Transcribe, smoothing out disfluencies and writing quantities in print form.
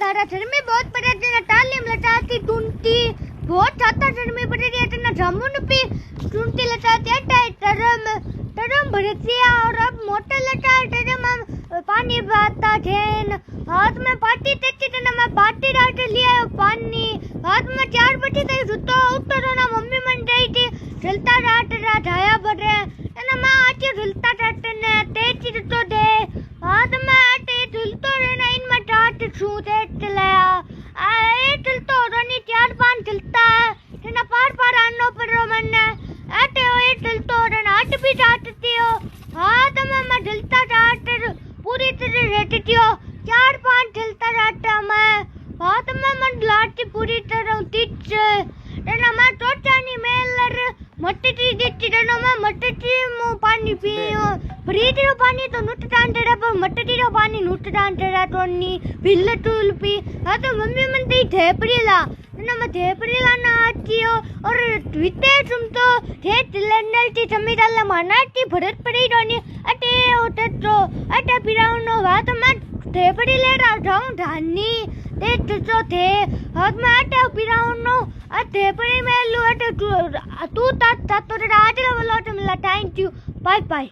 तारा धर्मी बहुत पड़े थे तालीम लटाती टूंटी बहुत छाता धर्मी पड़े थे ना जामुन पी टूंटी लटाती अटाई तरम भरतिया और अब मोटर लटाए तरम पानी बहाता थे हाथ में पाटी तेची थे ना मैं पाटी डाल लिया पानी हाथ में 4 बजे तक सुतो उतरो ना मम्मी मन गई थी ढलता रात ढाया बड़े ना मैं आज ढलता टाटे ने तेची तो दे हाथ में आटे ढलतो रहना इनमें टाट छू दे चलाया आए ढलतो रोनी 4-5 ढलता है ना पार आनो पड़ो मन्ने आटे ओए ढलतो रहना आट भी टाटती हो हाथ में मैं ढलता टाट पूरी तरह रहती हो 4-5 ढलता टाटा मैं हाथ में मन लाटी पूरी तरह टीच ना मैं टोटानी मेलर मट्टी दिच्ची ना मैं मट्टी मु पानी पियो फ्रिज रो पानी तो नुट टांटेरा पर मट्टी रो पानी नुट टांटेरा तोनी बिल्ल टूल पी हां तो मम्मी मन ती धेपरीला ना मैं धेपरीला ना आचियो और विते तुम तो थे तिलनल ती समीदाला मनाटी भरत पड़ी रोनी अटे ओटे तो अटे पिराउनो वा तो मैं धेपड़ी ले रहा जाऊं धानी ते तो थे हाथ में अटे पिराउनो धेपड़ी में लू अटे तू ता तो राज लो बोलो तो मिला थैंक यू बाय बाय।